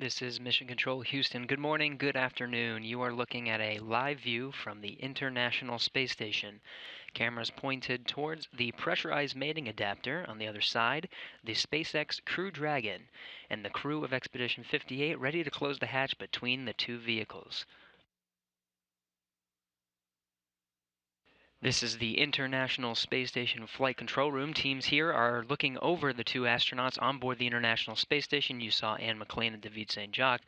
This is Mission Control Houston. Good morning, good afternoon. You are looking at a live view from the International Space Station. Cameras pointed towards the pressurized mating adapter on the other side, the SpaceX Crew Dragon, and the crew of Expedition 58 ready to close the hatch between the two vehicles. This is the International Space Station Flight Control Room. Teams here are looking over the two astronauts on board the International Space Station. You saw McClain and Saint-Jacques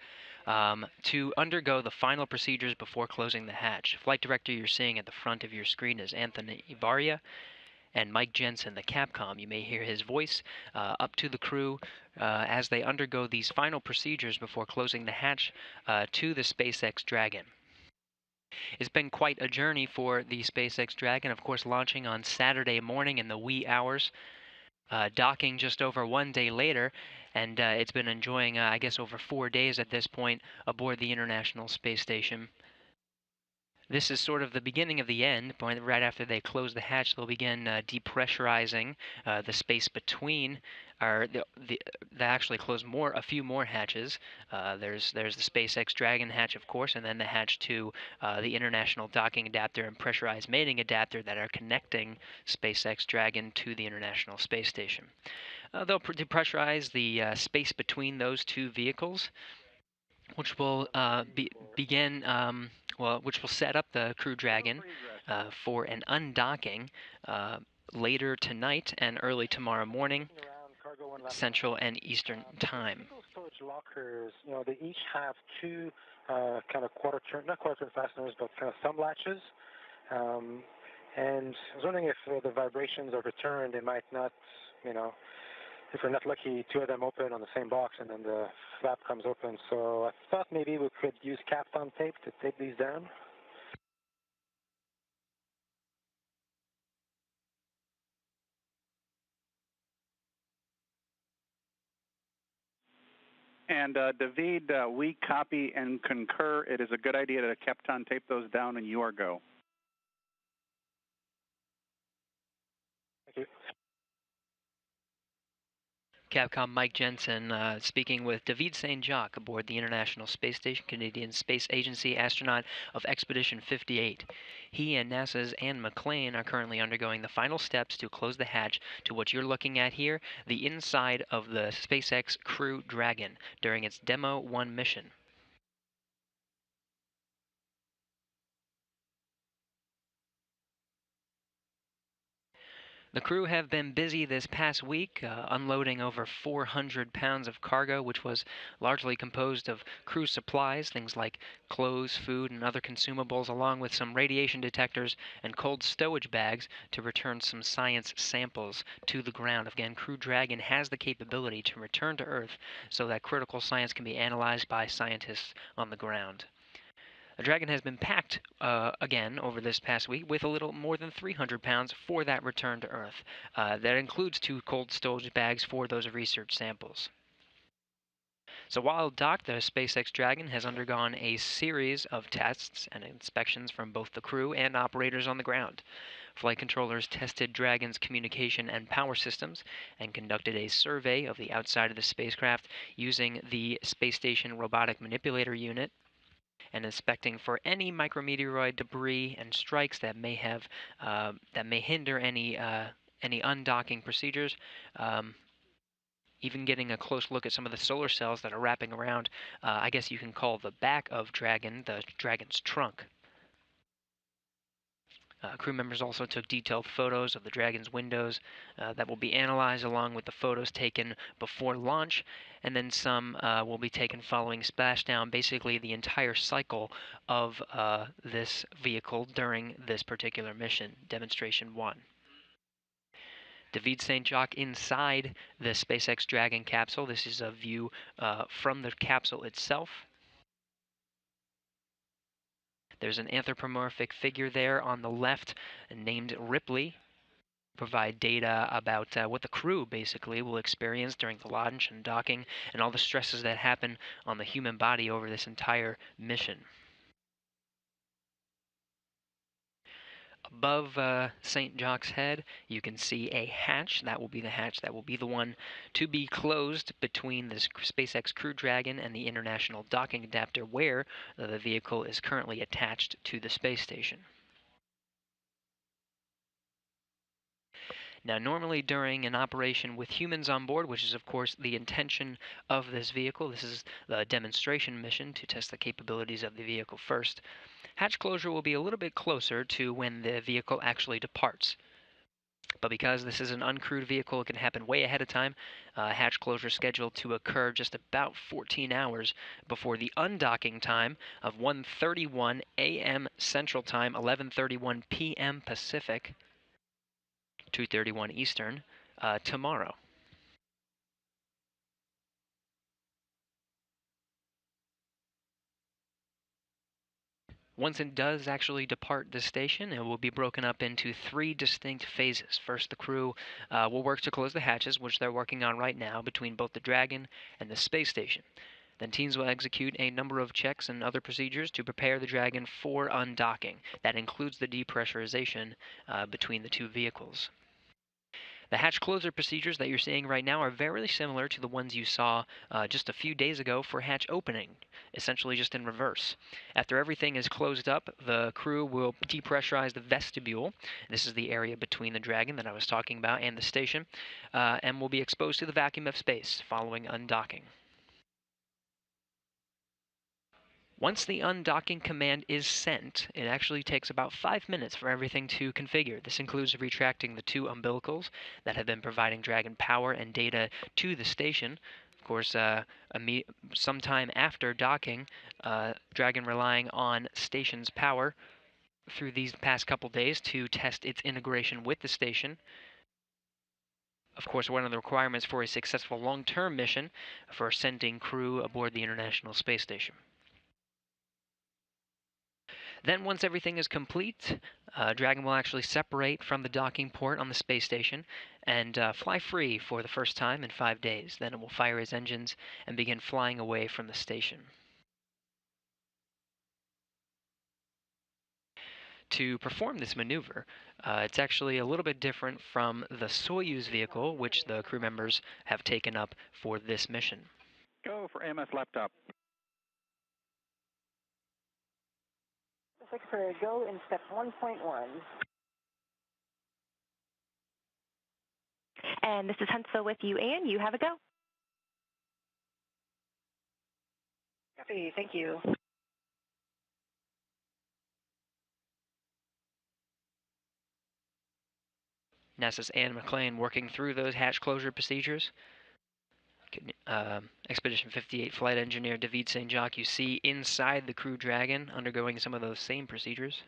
to undergo the final procedures before closing the hatch. Flight director you're seeing at the front of your screen is Anthony Ibarria, and Mike Jensen, the Capcom. You may hear his voice up to the crew as they undergo these final procedures before closing the hatch to the SpaceX Dragon. It's been quite a journey for the SpaceX Dragon, of course, launching on Saturday morning in the wee hours, docking just over 1 day later, and it's been enjoying, I guess, over 4 days at this point aboard the International Space Station. This is sort of the beginning of the end. Right after they close the hatch, they'll begin depressurizing the space between, or they actually close a few more hatches. There's the SpaceX Dragon hatch, of course, and then the hatch to the International Docking Adapter and Pressurized Mating Adapter that are connecting SpaceX Dragon to the International Space Station. They'll depressurize the space between those two vehicles, which will which will set up the Crew Dragon for an undocking later tonight and early tomorrow morning, Central and Eastern Time. Storage lockers, they each have two kind of not quarter turn fasteners, but kind of thumb latches. And I was wondering if the vibrations of return, they might not, if we're not lucky, two of them open on the same box and then the flap comes open. So I thought maybe we could use Kapton tape to tape these down. And David, we copy and concur. It is a good idea to Kapton tape those down, and you are go. Thank you. Capcom Mike Jensen speaking with David Saint-Jacques aboard the International Space Station, Canadian Space Agency astronaut of Expedition 58. He and NASA's Anne McClain are currently undergoing the final steps to close the hatch to what you're looking at here, the inside of the SpaceX Crew Dragon during its DM1 mission. The crew have been busy this past week, unloading over 400 pounds of cargo, which was largely composed of crew supplies, things like clothes, food, and other consumables, along with some radiation detectors and cold stowage bags to return some science samples to the ground. Again, Crew Dragon has the capability to return to Earth so that critical science can be analyzed by scientists on the ground. The Dragon has been packed again over this past week with a little more than 300 pounds for that return to Earth. That includes 2 cold storage bags for those research samples. So while docked, the SpaceX Dragon has undergone a series of tests and inspections from both the crew and operators on the ground. Flight controllers tested Dragon's communication and power systems and conducted a survey of the outside of the spacecraft using the Space Station Robotic Manipulator Unit, and inspecting for any micrometeoroid debris and strikes that may hinder any undocking procedures. Even getting a close look at some of the solar cells that are wrapping around, I guess you can call the back of Dragon, the Dragon's trunk. Crew members also took detailed photos of the Dragon's windows that will be analyzed along with the photos taken before launch, and then some will be taken following splashdown, basically the entire cycle of this vehicle during this particular mission, Demonstration 1. David Saint-Jacques inside the SpaceX Dragon capsule. This is a view from the capsule itself. There's an anthropomorphic figure there on the left named Ripley. Provide data about what the crew basically will experience during the launch and docking and all the stresses that happen on the human body over this entire mission. Above Saint-Jacques' head, you can see a hatch. That will be the hatch. That will be the one to be closed between the SpaceX Crew Dragon and the International Docking Adapter, where the vehicle is currently attached to the space station. Now, normally during an operation with humans on board, which is of course the intention of this vehicle, this is the demonstration mission to test the capabilities of the vehicle first, hatch closure will be a little bit closer to when the vehicle actually departs. But because this is an uncrewed vehicle, it can happen way ahead of time. Hatch closure scheduled to occur just about 14 hours before the undocking time of 1:31 a.m. Central Time, 11:31 p.m. Pacific, 2:31 Eastern, tomorrow. Once it does actually depart the station, it will be broken up into 3 distinct phases. First, the crew will work to close the hatches, which they're working on right now, between both the Dragon and the space station. Then teams will execute a number of checks and other procedures to prepare the Dragon for undocking. That includes the depressurization between the two vehicles. The hatch closer procedures that you're seeing right now are very similar to the ones you saw just a few days ago for hatch opening, essentially just in reverse. After everything is closed up, the crew will depressurize the vestibule. This is the area between the Dragon that I was talking about and the station, and will be exposed to the vacuum of space following undocking. Once the undocking command is sent, it actually takes about 5 minutes for everything to configure. This includes retracting the 2 umbilicals that have been providing Dragon power and data to the station. Of course, sometime after docking, Dragon relying on station's power through these past couple days to test its integration with the station. Of course, one of the requirements for a successful long-term mission for sending crew aboard the International Space Station. Then once everything is complete, Dragon will actually separate from the docking port on the space station and fly free for the first time in 5 days. Then it will fire its engines and begin flying away from the station. To perform this maneuver, it's actually a little bit different from the Soyuz vehicle, which the crew members have taken up for this mission. Go for AMS laptop. Secretary, go in step 1.1. And this is Huntsville with you, and you have a go. Copy, thank you. NASA's Anne McClain working through those hatch closure procedures. Expedition 58 flight engineer David Saint-Jacques you see inside the Crew Dragon undergoing some of those same procedures.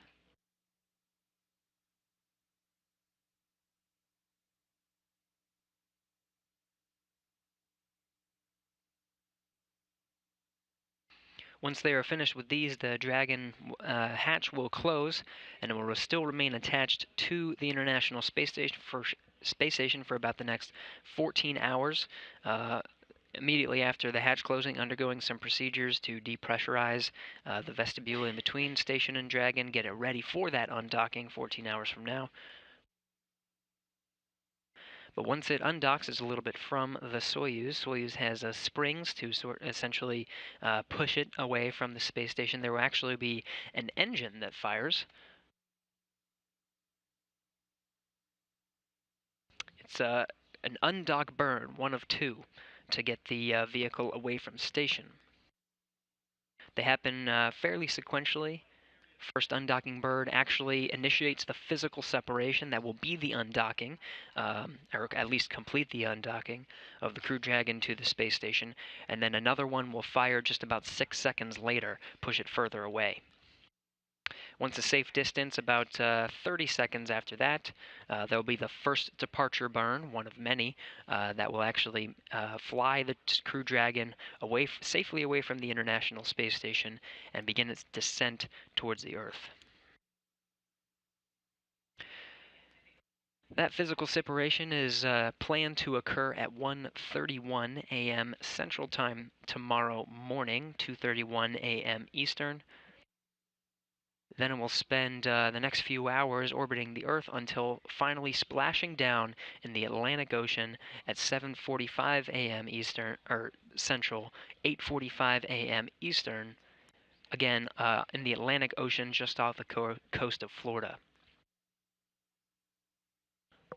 Once they are finished with these, the Dragon hatch will close, and it will still remain attached to the International Space Station for about the next 14 hours. Immediately after the hatch closing, undergoing some procedures to depressurize the vestibule in between station and Dragon, get it ready for that undocking 14 hours from now. But once it undocks, it's a little bit from the Soyuz. Soyuz has springs to essentially push it away from the space station. There will actually be an engine that fires. It's an undock burn, one of 2, to get the vehicle away from station. They happen fairly sequentially. First undocking bird actually initiates the physical separation that will be the undocking, or at least complete the undocking of the Crew Dragon to the space station, and then another one will fire just about 6 seconds later, push it further away. Once a safe distance, about 30 seconds after that, there will be the first departure burn, one of many, that will actually fly the Crew Dragon safely away from the International Space Station and begin its descent towards the Earth. That physical separation is planned to occur at 1:31 a.m. Central Time tomorrow morning, 2:31 a.m. Eastern. Then it will spend the next few hours orbiting the Earth until finally splashing down in the Atlantic Ocean at 7:45 a.m. Eastern, or Central, 8:45 a.m. Eastern, again in the Atlantic Ocean just off the coast of Florida.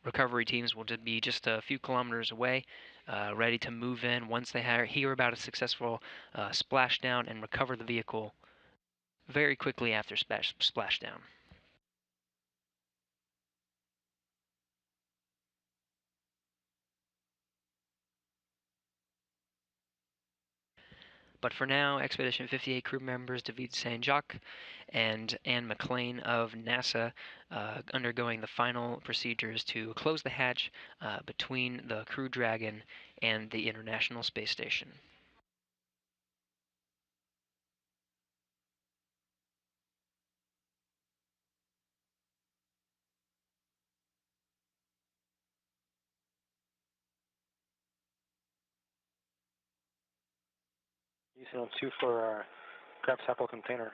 Recovery teams will be just a few kilometers away, ready to move in once they hear about a successful splashdown and recover the vehicle very quickly after splashdown. But for now, Expedition 58 crew members David Saint-Jacques and Anne McClain of NASA undergoing the final procedures to close the hatch between the Crew Dragon and the International Space Station. Houston on 2 for grab sample container.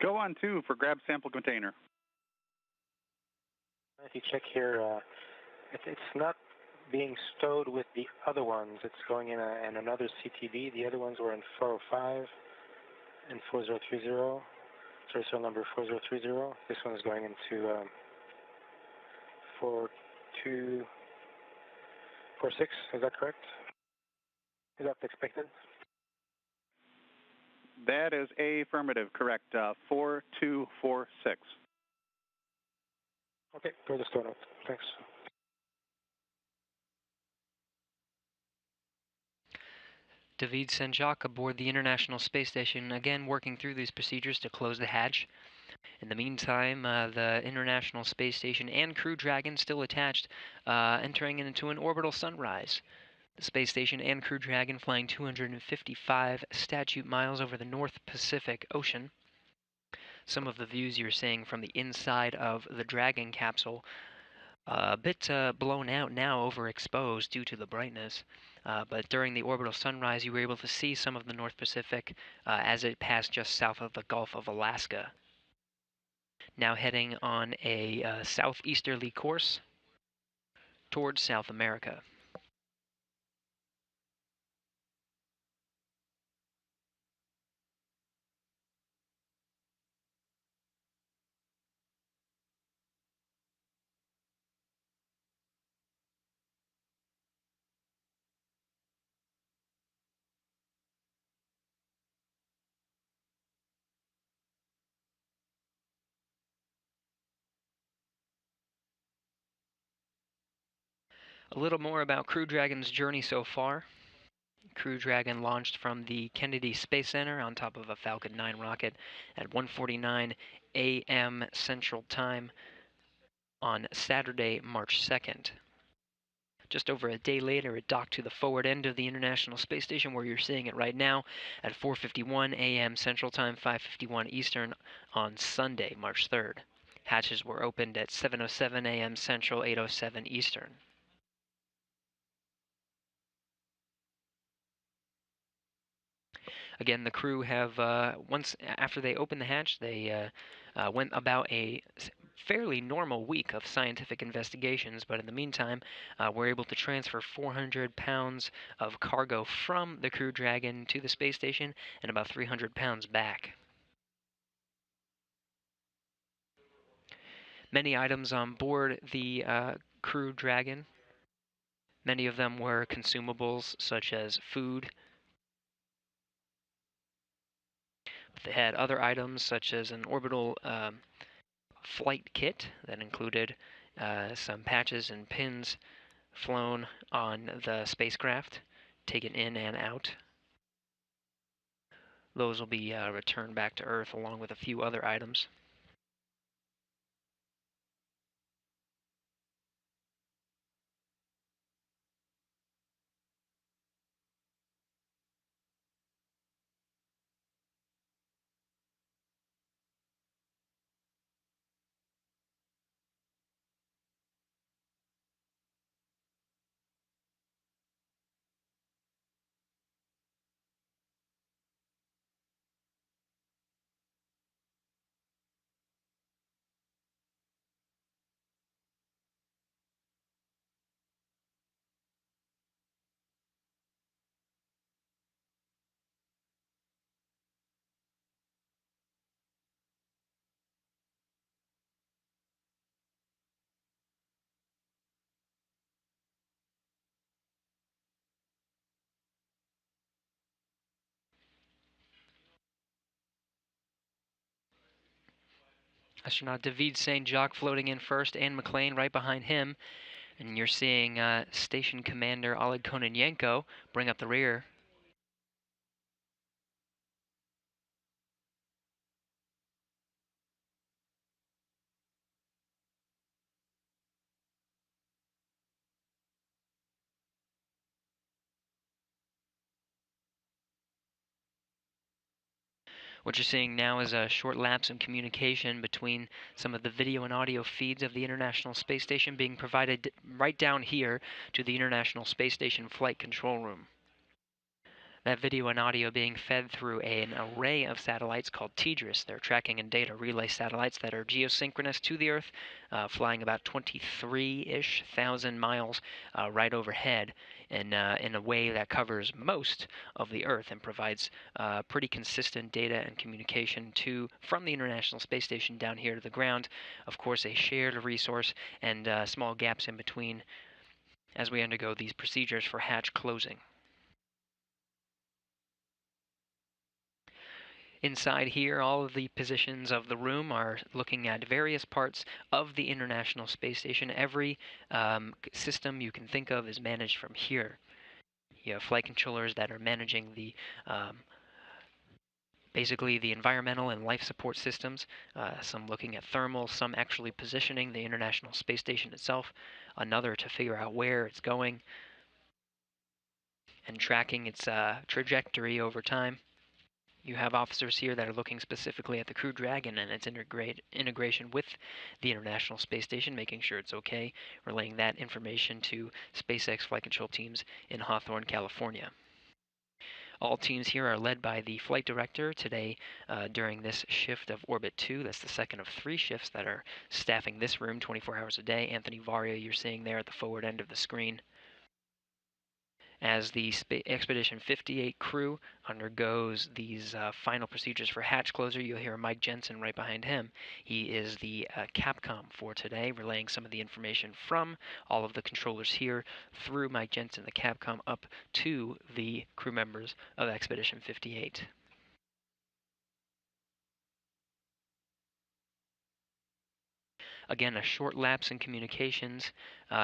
Go on 2 for grab sample container. If you check here, it's not being stowed with the other ones. It's going in another CTV. The other ones were in 405 and 4030. Serial number 4030. This one is going into 4246. Is that correct? Is that expected? That is affirmative, correct. 4246. Okay, go to the store note. Thanks. David Saint-Jacques aboard the International Space Station, again working through these procedures to close the hatch. In the meantime, the International Space Station and Crew Dragon still attached, entering into an orbital sunrise. The space station and Crew Dragon flying 255 statute miles over the North Pacific Ocean. Some of the views you're seeing from the inside of the Dragon capsule, a bit blown out now, overexposed due to the brightness. But during the orbital sunrise, you were able to see some of the North Pacific as it passed just south of the Gulf of Alaska. Now heading on a southeasterly course towards South America. A little more about Crew Dragon's journey so far. Crew Dragon launched from the Kennedy Space Center on top of a Falcon 9 rocket at 1:49 a.m. Central Time on Saturday, March 2nd. Just over a day later, it docked to the forward end of the International Space Station, where you're seeing it right now, at 4:51 a.m. Central Time, 5:51 Eastern on Sunday, March 3rd. Hatches were opened at 7:07 a.m. Central, 8:07 Eastern. Again, the crew have, once after they opened the hatch, they went about a fairly normal week of scientific investigations, but in the meantime, were able to transfer 400 pounds of cargo from the Crew Dragon to the space station and about 300 pounds back. Many items on board the Crew Dragon. Many of them were consumables such as food. They had other items such as an orbital flight kit that included some patches and pins flown on the spacecraft, taken in and out. Those will be returned back to Earth along with a few other items. Astronaut David Saint-Jacques floating in first, and McClain right behind him. And you're seeing Station Commander Oleg Kononenko bring up the rear. What you're seeing now is a short lapse in communication between some of the video and audio feeds of the International Space Station being provided right down here to the International Space Station Flight Control Room. That video and audio being fed through an array of satellites called TDRS. They're tracking and data relay satellites that are geosynchronous to the Earth, flying about 23-ish thousand miles right overhead in a way that covers most of the Earth and provides pretty consistent data and communication from the International Space Station down here to the ground. Of course, a shared resource and small gaps in between as we undergo these procedures for hatch closing. Inside here, all of the positions of the room are looking at various parts of the International Space Station. Every system you can think of is managed from here. You have flight controllers that are managing basically the environmental and life support systems, some looking at thermal, some actually positioning the International Space Station itself, another to figure out where it's going and tracking its trajectory over time. You have officers here that are looking specifically at the Crew Dragon and its integration with the International Space Station, making sure it's okay, relaying that information to SpaceX flight control teams in Hawthorne, California. All teams here are led by the flight director today during this shift of Orbit 2. That's the second of 3 shifts that are staffing this room 24 hours a day. Anthony Varia, you're seeing there at the forward end of the screen. As the Expedition 58 crew undergoes these final procedures for hatch closure, you'll hear Mike Jensen right behind him. He is the Capcom for today, relaying some of the information from all of the controllers here through Mike Jensen, the Capcom, up to the crew members of Expedition 58. Again, a short lapse in communications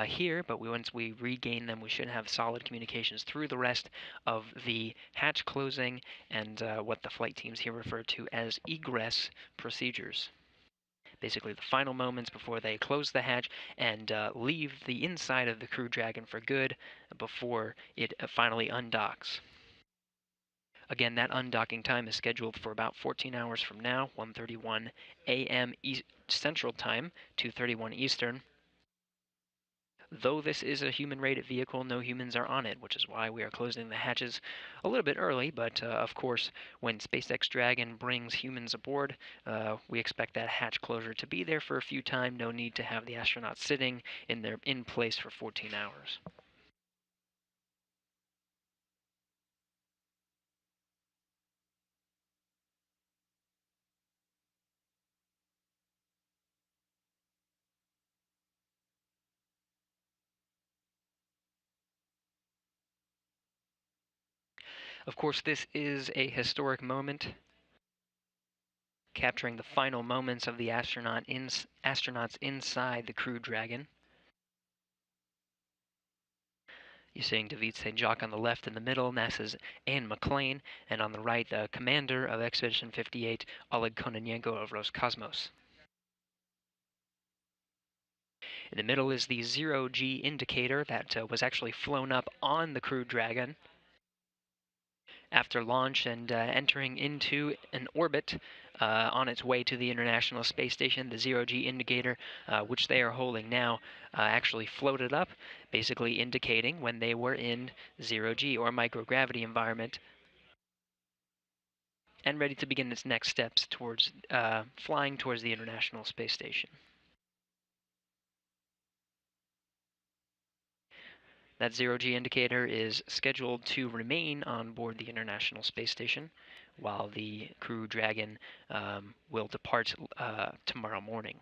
here, but once we regain them, we should have solid communications through the rest of the hatch closing and what the flight teams here refer to as egress procedures. Basically, the final moments before they close the hatch and leave the inside of the Crew Dragon for good before it finally undocks. Again, that undocking time is scheduled for about 14 hours from now, 1:31 a.m. Central Time, 2:31 Eastern. Though this is a human-rated vehicle, no humans are on it, which is why we are closing the hatches a little bit early. But of course, when SpaceX Dragon brings humans aboard, we expect that hatch closure to be there for a few times. No need to have the astronauts sitting in place for 14 hours. Of course, this is a historic moment, capturing the final moments of the astronauts inside the Crew Dragon. You're seeing David Saint-Jacques on the left in the middle, NASA's Anne McClain, and on the right, the commander of Expedition 58, Oleg Kononenko of Roscosmos. In the middle is the zero-G indicator that was actually flown up on the Crew Dragon after launch and entering into an orbit on its way to the International Space Station. The zero-G indicator, which they are holding now, actually floated up, basically indicating when they were in zero-G or microgravity environment and ready to begin its next steps towards flying towards the International Space Station. That zero-G indicator is scheduled to remain on board the International Space Station while the Crew Dragon will depart tomorrow morning.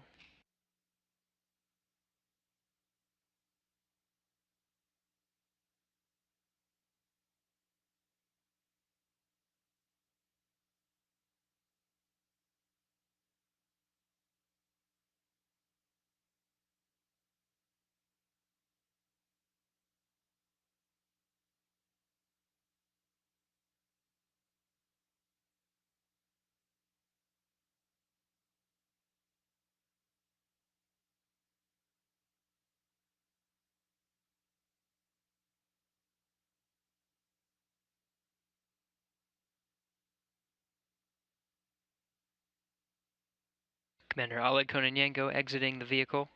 Commander Oleg Kononenko exiting the vehicle,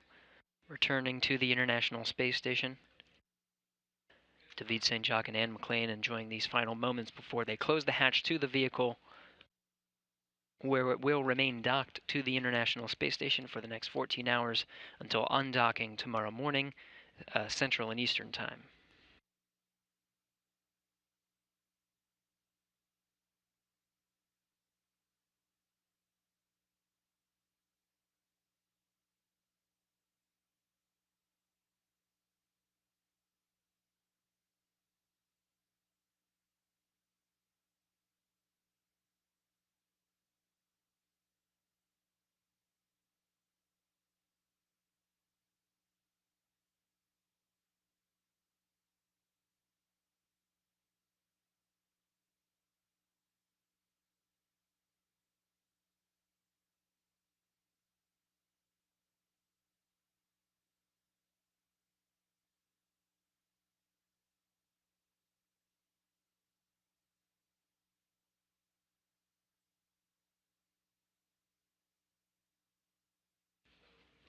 returning to the International Space Station. David Saint-Jacques and Anne McClain enjoying these final moments before they close the hatch to the vehicle, where it will remain docked to the International Space Station for the next 14 hours until undocking tomorrow morning, Central and Eastern Time.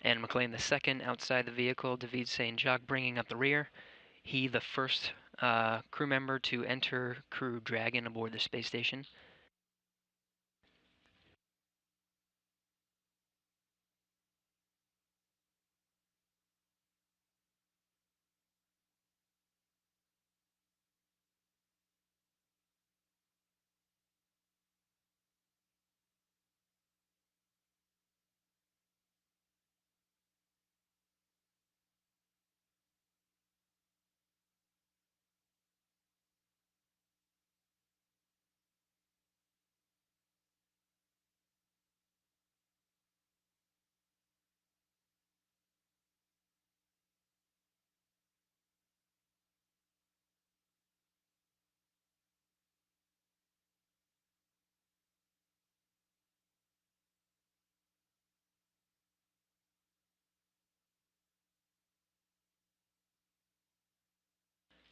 Anne McClain II outside the vehicle, David Saint-Jacques bringing up the rear. He the first crew member to enter Crew Dragon aboard the space station.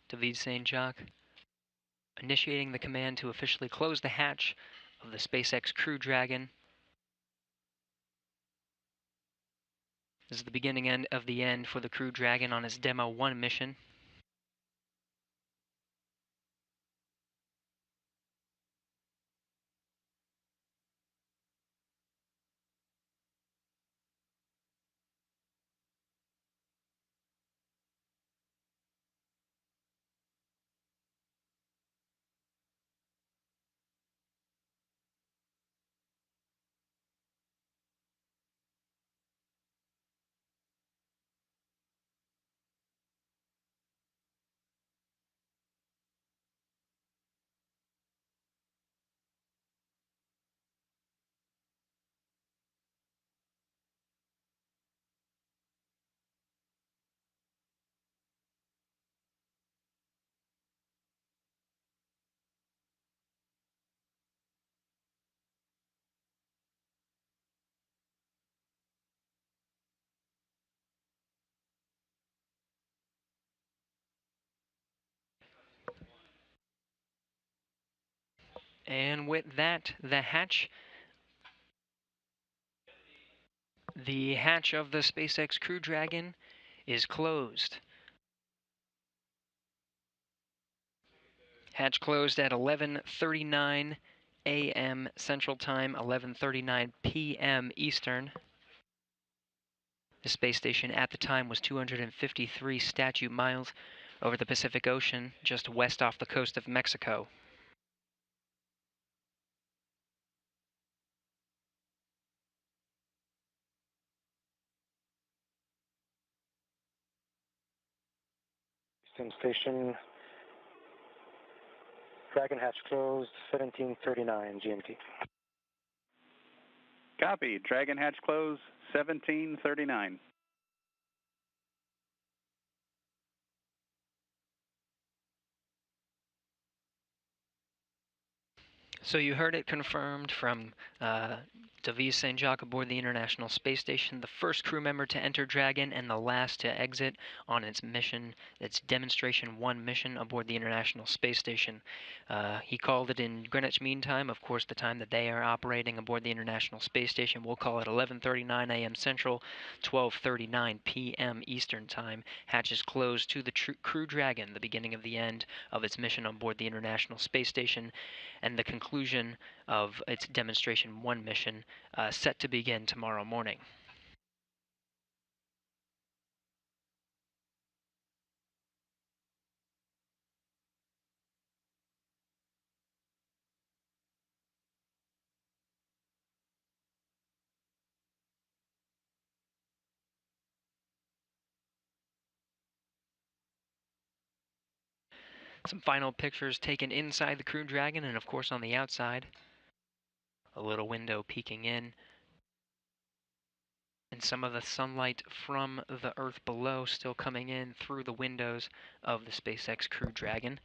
David Saint-Jacques initiating the command to officially close the hatch of the SpaceX Crew Dragon. This is the beginning end of the end for the Crew Dragon on its DM1 mission. And with that, the hatch of the SpaceX Crew Dragon is closed. Hatch closed at 11:39 a.m. Central Time, 11:39 p.m. Eastern. The space station at the time was 253 statute miles over the Pacific Ocean, just west off the coast of Mexico. Houston Station, Dragon hatch closed, 17:39 GMT. Copy. Dragon hatch close, 17:39. So you heard it confirmed from David Saint-Jacques aboard the International Space Station, the first crew member to enter Dragon and the last to exit on its mission, its Demonstration 1 mission aboard the International Space Station. He called it in Greenwich Mean Time, of course the time that they are operating aboard the International Space Station. We'll call it 11:39 a.m. Central, 12:39 p.m. Eastern Time. Hatches closed to the Crew Dragon, the beginning of the end of its mission on board the International Space Station, and the conclusion of its Demonstration 1 mission, set to begin tomorrow morning. Some final pictures taken inside the Crew Dragon and of course on the outside. A little window peeking in, and some of the sunlight from the Earth below still coming in through the windows of the SpaceX Crew Dragon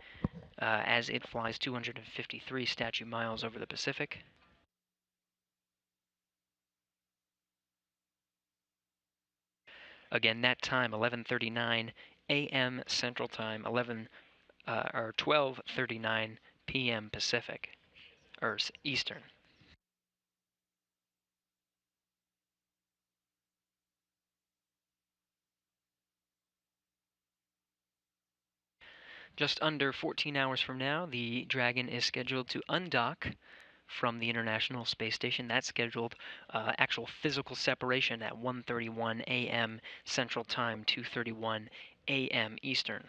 as it flies 253 statute miles over the Pacific. Again, that time 11:39 a.m. Central Time, 12:39 p.m. Pacific, or Eastern. Just under 14 hours from now, the Dragon is scheduled to undock from the International Space Station. That's scheduled actual physical separation at 1:31 a.m. Central Time, 2:31 a.m. Eastern.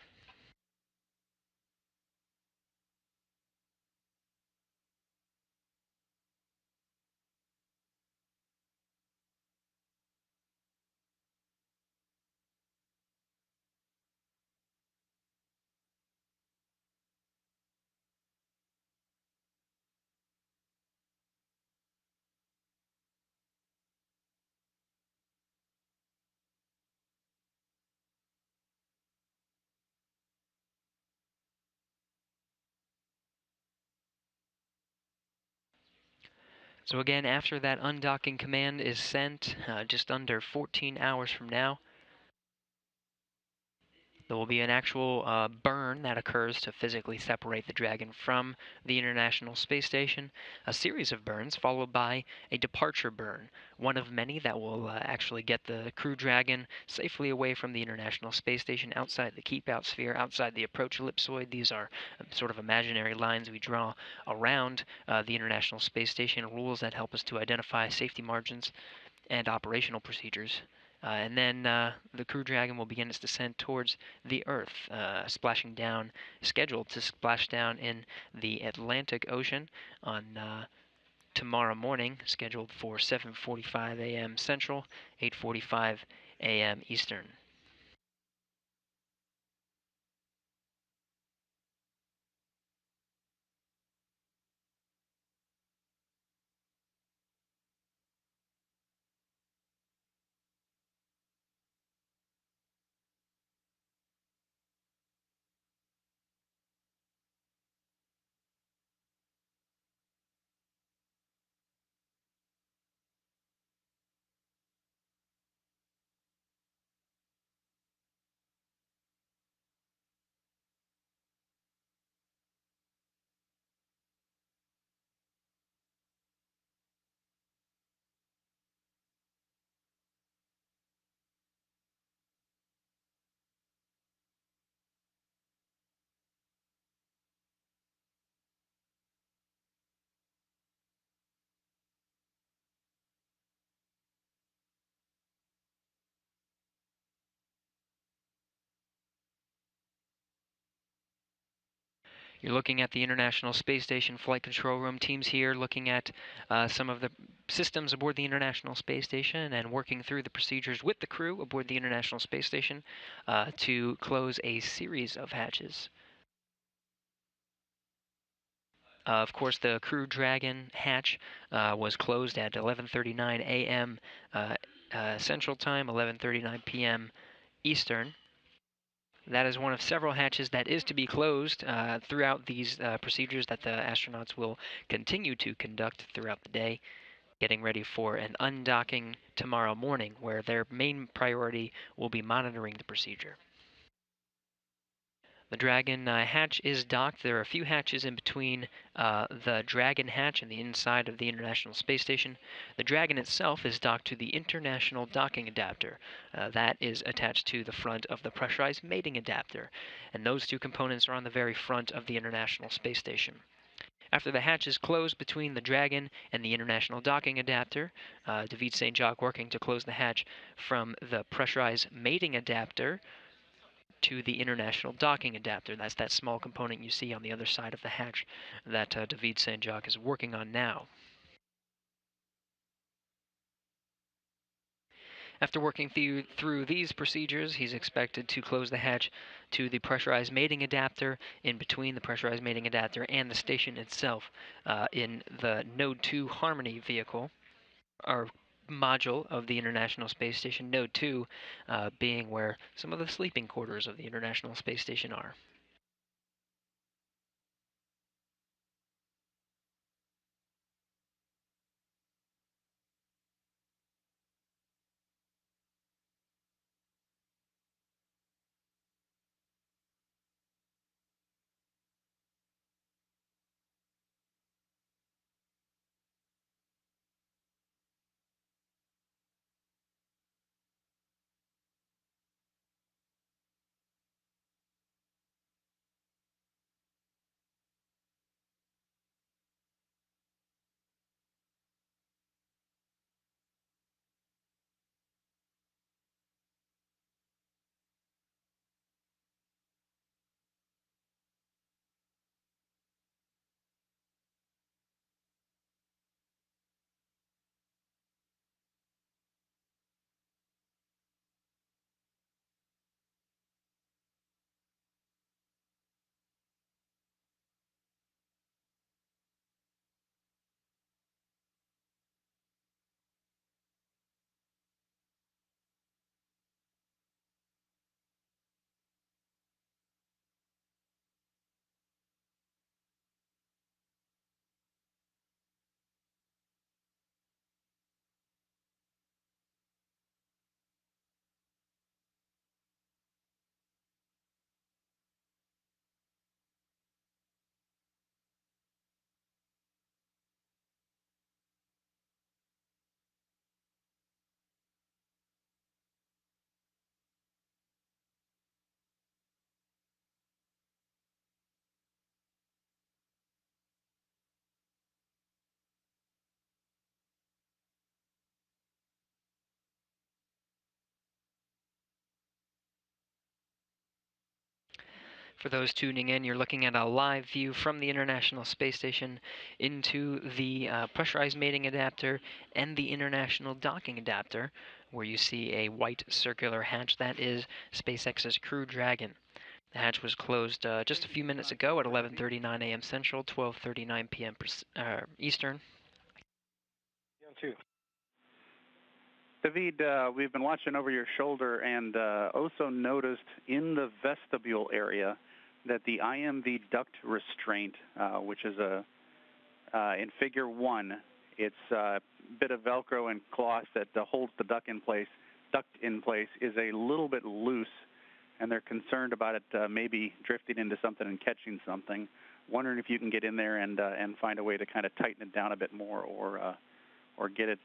So again, after that undocking command is sent, just under 14 hours from now, there will be an actual burn that occurs to physically separate the Dragon from the International Space Station, a series of burns followed by a departure burn, one of many that will actually get the Crew Dragon safely away from the International Space Station, outside the keep-out sphere, outside the approach ellipsoid. These are sort of imaginary lines we draw around the International Space Station, rules that help us to identify safety margins and operational procedures. And then the Crew Dragon will begin its descent towards the Earth, scheduled to splash down in the Atlantic Ocean on tomorrow morning, scheduled for 7:45 a.m. Central, 8:45 a.m. Eastern. You're looking at the International Space Station Flight Control Room. Teams here looking at some of the systems aboard the International Space Station and working through the procedures with the crew aboard the International Space Station to close a series of hatches. Of course, the Crew Dragon hatch was closed at 11:39 a.m. Central Time, 11:39 p.m. Eastern. That is one of several hatches that is to be closed throughout these procedures that the astronauts will continue to conduct throughout the day, getting ready for an undocking tomorrow morning, where their main priority will be monitoring the procedure. The Dragon hatch is docked. There are a few hatches in between the Dragon hatch and the inside of the International Space Station. The Dragon itself is docked to the International Docking Adapter. That is attached to the front of the Pressurized Mating Adapter, and those two components are on the very front of the International Space Station. After the hatch is closed between the Dragon and the International Docking Adapter, David Saint-Jacques working to close the hatch from the Pressurized Mating Adapter to the International Docking Adapter. That's that small component you see on the other side of the hatch that David Saint-Jacques is working on now. After working through these procedures, he's expected to close the hatch to the Pressurized Mating Adapter in between the Pressurized Mating Adapter and the station itself in the Node 2 Harmony vehicle, or module of the International Space Station, Node 2 being where some of the sleeping quarters of the International Space Station are. For those tuning in, you're looking at a live view from the International Space Station into the Pressurized Mating Adapter and the International Docking Adapter, where you see a white circular hatch. That is SpaceX's Crew Dragon. The hatch was closed just a few minutes ago at 11:39 a.m. Central, 12:39 p.m. Eastern. David, we've been watching over your shoulder and also noticed in the vestibule area that the IMV duct restraint, which is in Figure 1, it's a bit of Velcro and cloth that holds the duct in place, is a little bit loose, and they're concerned about it maybe drifting into something and catching something. Wondering if you can get in there and find a way to kind of tighten it down a bit more, or get it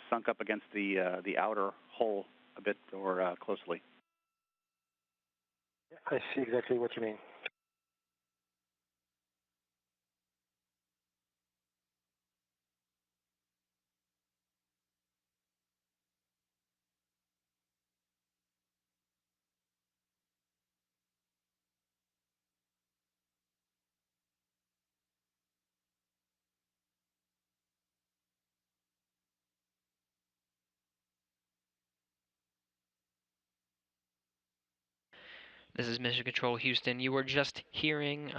sunk up against the outer hole a bit or closely. I see exactly what you mean. This is Mission Control Houston. You were just hearing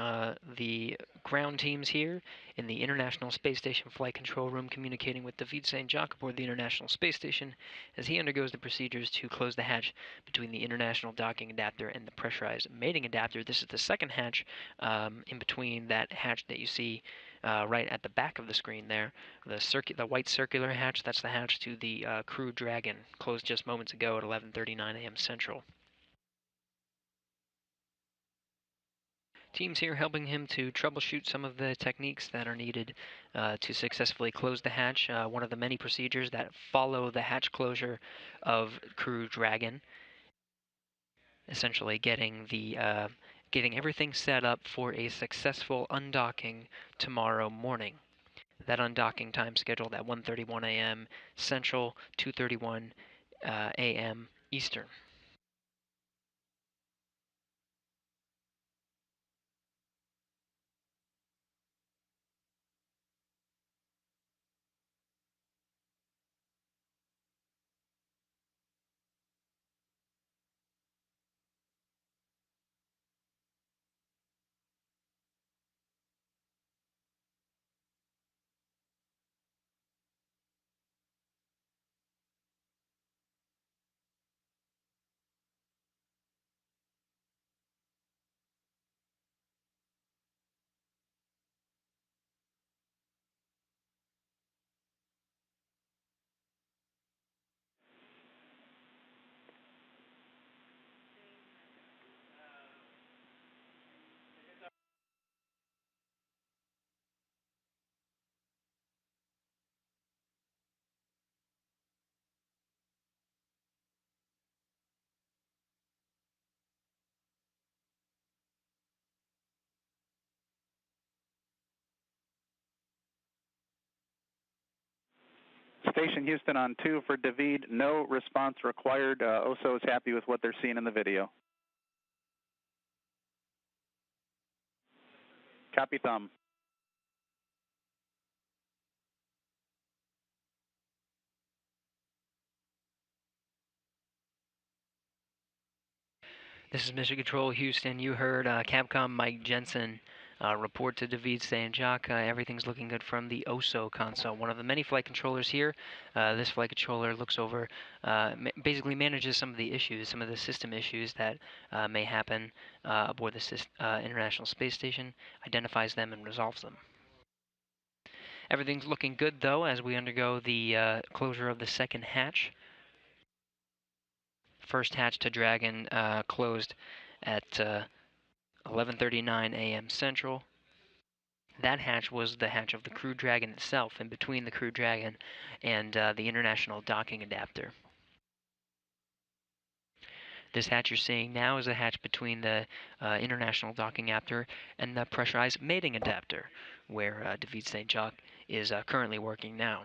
the ground teams here in the International Space Station Flight Control Room communicating with David Saint-Jacques aboard the International Space Station as he undergoes the procedures to close the hatch between the International Docking Adapter and the Pressurized Mating Adapter. This is the second hatch in between that hatch that you see right at the back of the screen there. The white circular hatch, that's the hatch to the Crew Dragon, closed just moments ago at 11:39 a.m. Central. Teams here helping him to troubleshoot some of the techniques that are needed to successfully close the hatch. One of the many procedures that follow the hatch closure of Crew Dragon. Essentially getting everything set up for a successful undocking tomorrow morning. That undocking time scheduled at 1:31 a.m. Central, 2:31 a.m. Eastern. Station Houston on 2 for David. No response required. OSO is happy with what they're seeing in the video. Copy thumb. This is Mission Control Houston. You heard Capcom Mike Jensen report to David Saint-Jacques. Everything's looking good from the OSO console. One of the many flight controllers here. This flight controller looks over, basically manages some of the issues, some of the system issues that may happen aboard the International Space Station, identifies them and resolves them. Everything's looking good, though, as we undergo the closure of the second hatch. First hatch to Dragon closed at 11:39 a.m. Central. That hatch was the hatch of the Crew Dragon itself, in between the Crew Dragon and the International Docking Adapter. This hatch you're seeing now is a hatch between the International Docking Adapter and the Pressurized Mating Adapter, where David Saint-Jacques is currently working now.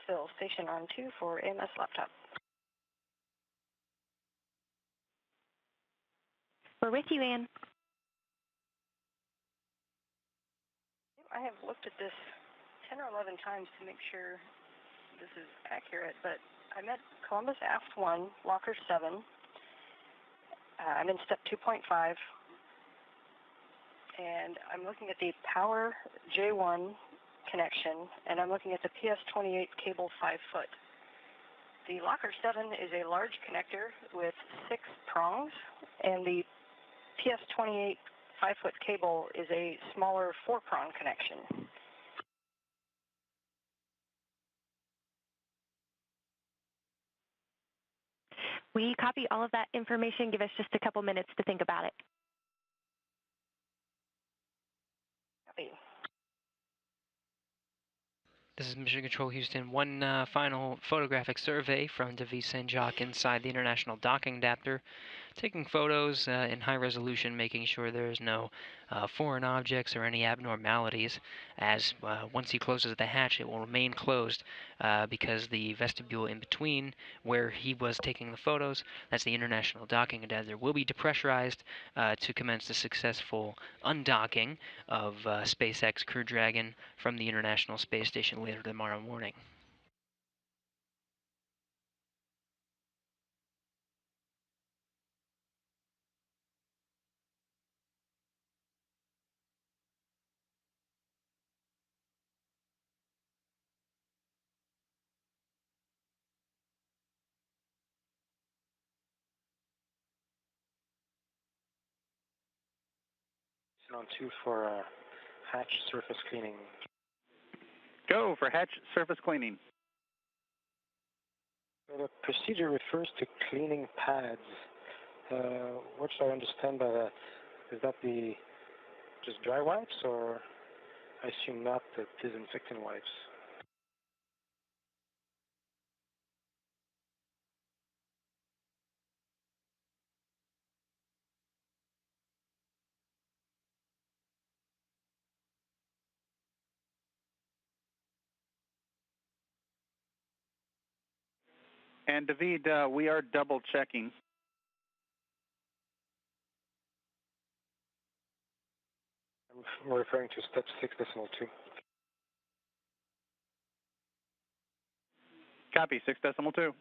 Knoxville, station on 2 for AMS laptop. We're with you, Ann. I have looked at this 10 or 11 times to make sure this is accurate, but I'm at Columbus Aft 1, Locker 7. I'm in step 2.5, and I'm looking at the power J1 connection, and I'm looking at the PS28 cable 5 foot. The Locker 7 is a large connector with 6 prongs, and the PS28 5-foot cable is a smaller 4-prong connection. We copy all of that information. Give us just a couple minutes to think about it. Copy. This is Mission Control Houston. One final photographic survey from DeVete Saint-Jacques inside the International Docking Adapter. Taking photos in high resolution, making sure there's no foreign objects or any abnormalities, as once he closes the hatch it will remain closed because the vestibule in between where he was taking the photos, that's the International Docking Adapter, will be depressurized to commence the successful undocking of SpaceX Crew Dragon from the International Space Station later tomorrow morning. On 2 for hatch surface cleaning. Go for hatch surface cleaning. The procedure refers to cleaning pads. What should I understand by that? Is that the just dry wipes, or I assume not the disinfectant wipes? And David, we are double checking. I'm referring to step 6.2. Copy, 6.2.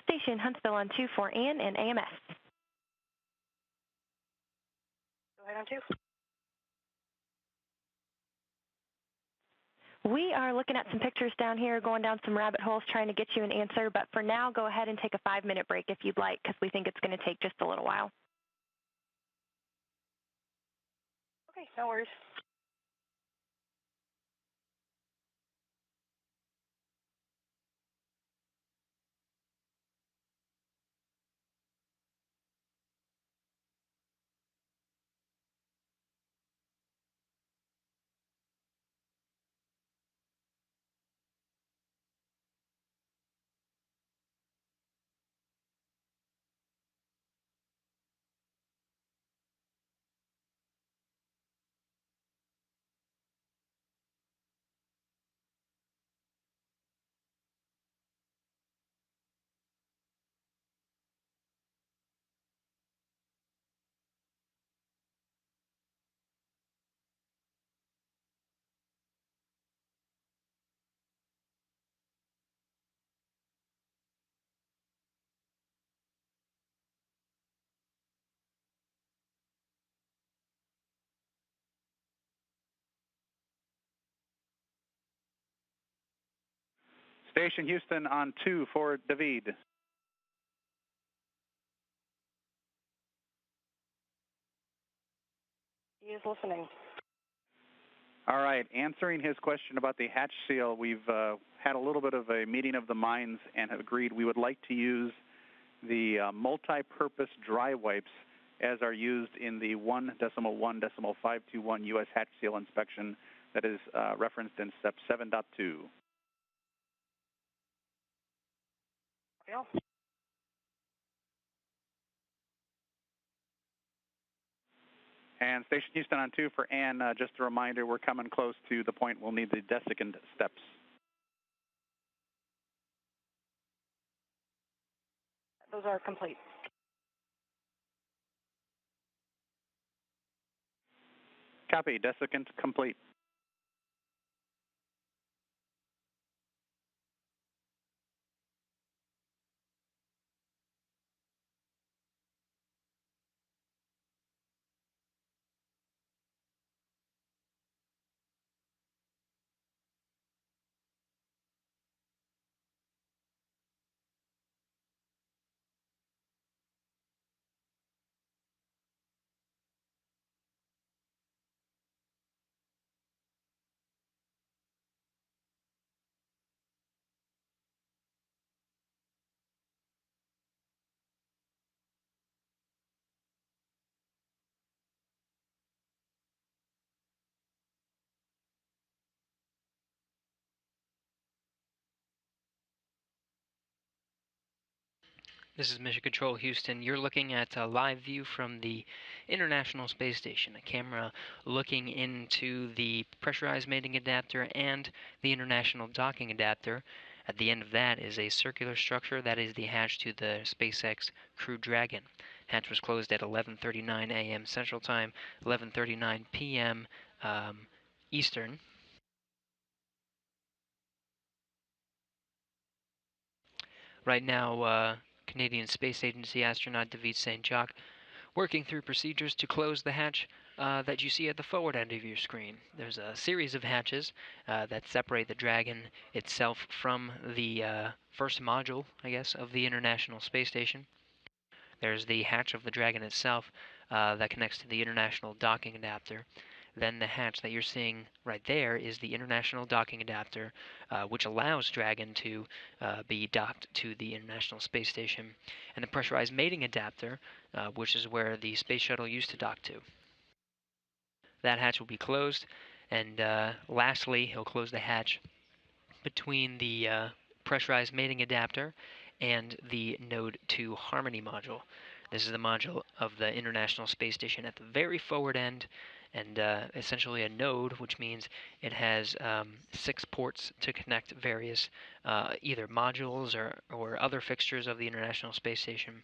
Station Huntsville on 2 for Ann and AMS. Go ahead on 2. We are looking at some pictures down here, going down some rabbit holes, trying to get you an answer. But for now, go ahead and take a 5-minute break if you'd like, because we think it's going to take just a little while. Okay, no worries. Station Houston on 2 for David. He is listening. All right, answering his question about the hatch seal, we've had a little bit of a meeting of the minds and have agreed we would like to use the multi-purpose dry wipes as are used in the 1.1.521 U.S. hatch seal inspection that is referenced in step 7.2. Bill? And Station Houston on 2 for Ann, just a reminder, we're coming close to the point we'll need the desiccant steps. Those are complete. Copy, desiccant complete. This is Mission Control Houston. You're looking at a live view from the International Space Station, a camera looking into the pressurized mating adapter and the International Docking Adapter. At the end of that is a circular structure that is the hatch to the SpaceX Crew Dragon. Hatch was closed at 11:39 a.m. Central Time, 11:39 p.m. Eastern. Right now, Canadian Space Agency astronaut David Saint-Jacques working through procedures to close the hatch that you see at the forward end of your screen. There's a series of hatches that separate the Dragon itself from the first module, I guess, of the International Space Station. There's the hatch of the Dragon itself that connects to the International Docking Adapter. Then the hatch that you're seeing right there is the International Docking Adapter, which allows Dragon to be docked to the International Space Station, and the Pressurized Mating Adapter, which is where the Space Shuttle used to dock to. That hatch will be closed, and lastly, he'll close the hatch between the Pressurized Mating Adapter and the Node 2 Harmony module. This is the module of the International Space Station at the very forward end, and essentially a node, which means it has 6 ports to connect various either modules or other fixtures of the International Space Station,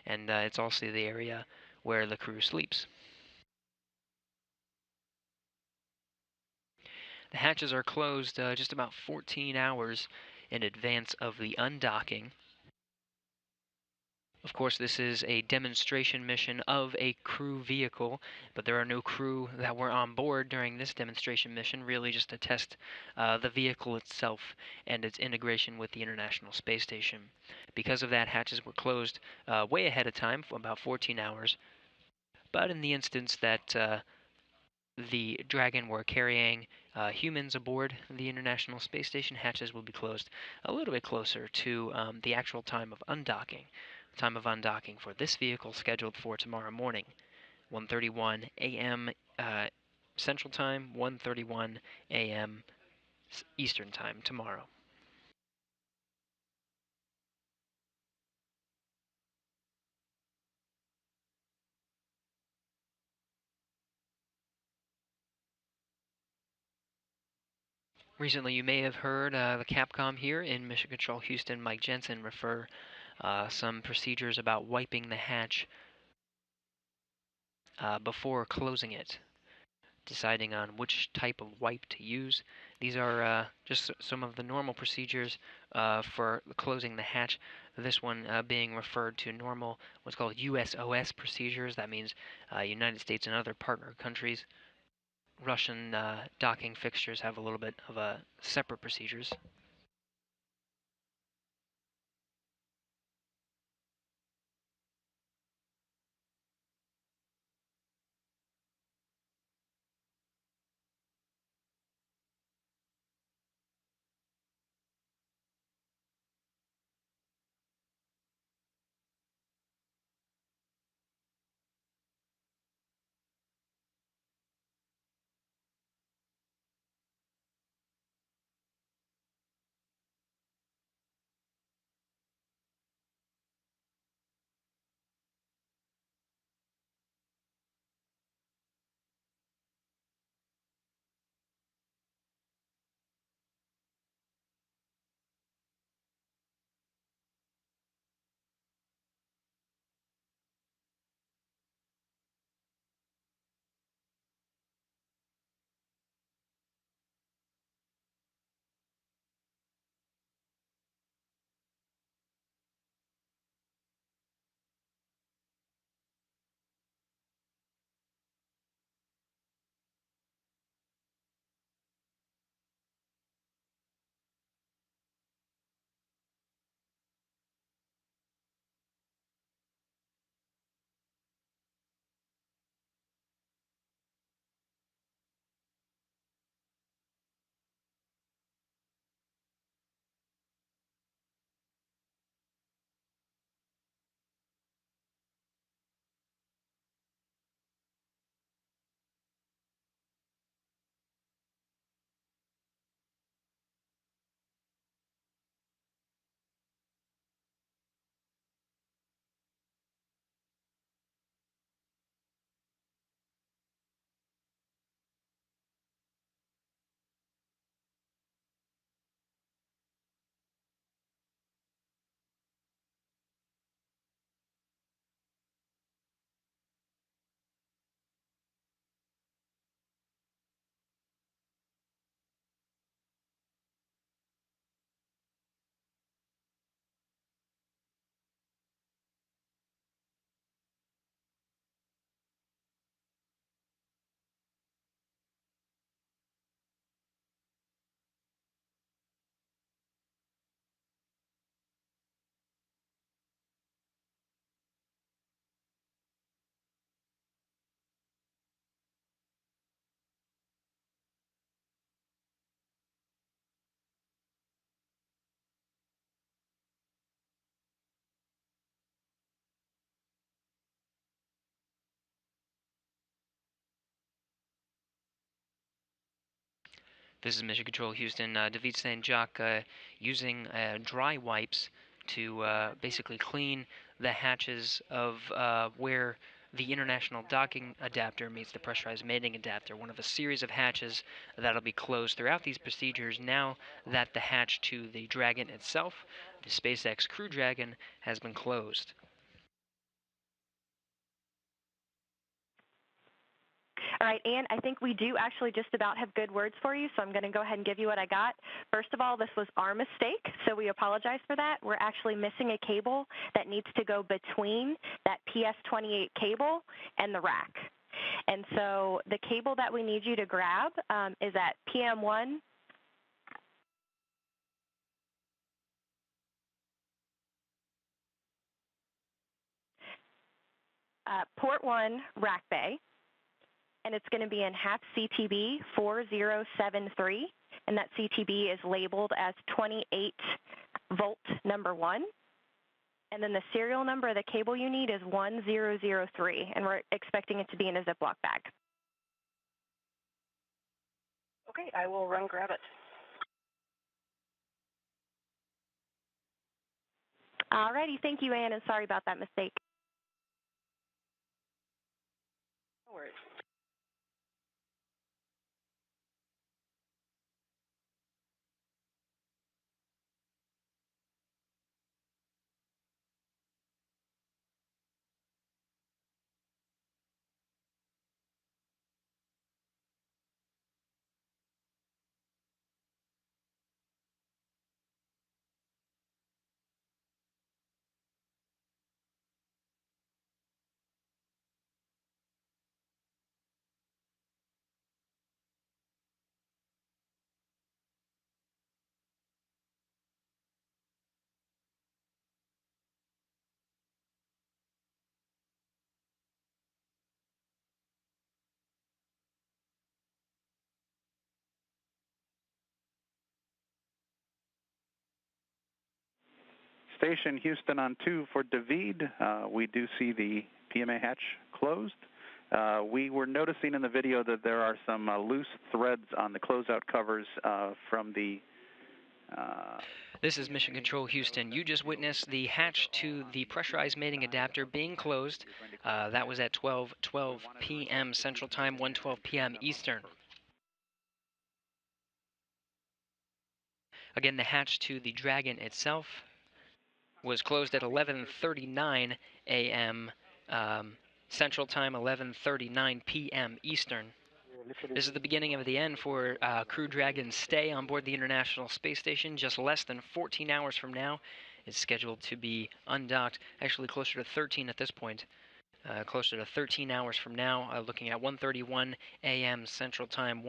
and it's also the area where the crew sleeps. The hatches are closed just about 14 hours in advance of the undocking. Of course, this is a demonstration mission of a crew vehicle, but there are no crew that were on board during this demonstration mission, really just to test the vehicle itself and its integration with the International Space Station. Because of that, hatches were closed way ahead of time, for about 14 hours. But in the instance that the Dragon were carrying humans aboard the International Space Station, hatches will be closed a little bit closer to the actual time of undocking. Time of undocking for this vehicle scheduled for tomorrow morning, 1:31 a.m. Central Time, 1:31 a.m. Eastern Time tomorrow. Recently, you may have heard the Capcom here in Mission Control Houston, Mike Jensen, refer some procedures about wiping the hatch before closing it, deciding on which type of wipe to use. These are just some of the normal procedures for closing the hatch. This one being referred to normal, what's called USOS procedures. That means United States and other partner countries. Russian docking fixtures have a little bit of separate procedures. This is Mission Control Houston. David Saint-Jacques using dry wipes to basically clean the hatches of where the international docking adapter meets the pressurized mating adapter, one of a series of hatches that'll be closed throughout these procedures now that the hatch to the Dragon itself, the SpaceX Crew Dragon, has been closed. All right, Ann, I think we do actually just about have good words for you, so I'm going to go ahead and give you what I got. First of all, this was our mistake, so we apologize for that. We're actually missing a cable that needs to go between that PS28 cable and the rack. And so the cable that we need you to grab is at PM1. Port 1 rack bay, and it's going to be in half CTB 4073, and that CTB is labeled as 28 volt number 1. And then the serial number of the cable you need is 1003, and we're expecting it to be in a Ziploc bag. Okay, I will run grab it. All righty, thank you, Ann, and sorry about that mistake. No worries. Station Houston on 2 for David. We do see the PMA hatch closed. We were noticing in the video that there are some loose threads on the closeout covers from the... This is Mission Control Houston. You just witnessed the hatch to the pressurized mating adapter being closed. That was at 12:12 p.m. Central Time, 1:12 p.m. Eastern. Again, the hatch to the Dragon itself was closed at 11:39 a.m. Central Time, 11:39 p.m. Eastern. This is the beginning of the end for Crew Dragon's stay on board the International Space Station. Just less than 14 hours from now, it's scheduled to be undocked. Actually, closer to 13 at this point. Closer to 13 hours from now, looking at 1:31 a.m. Central Time,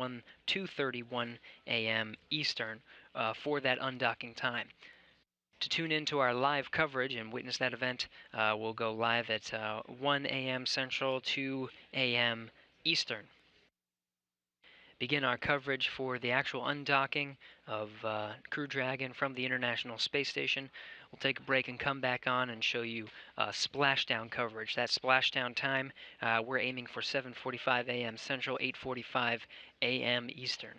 2:31 a.m. Eastern for that undocking time. To tune into our live coverage and witness that event, we'll go live at 1 a.m. Central, 2 a.m. Eastern. Begin our coverage for the actual undocking of Crew Dragon from the International Space Station. We'll take a break and come back on and show you splashdown coverage. That splashdown time, we're aiming for 7:45 a.m. Central, 8:45 a.m. Eastern.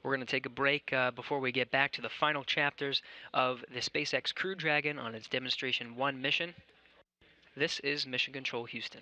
We're going to take a break before we get back to the final chapters of the SpaceX Crew Dragon on its Demonstration 1 mission. This is Mission Control Houston.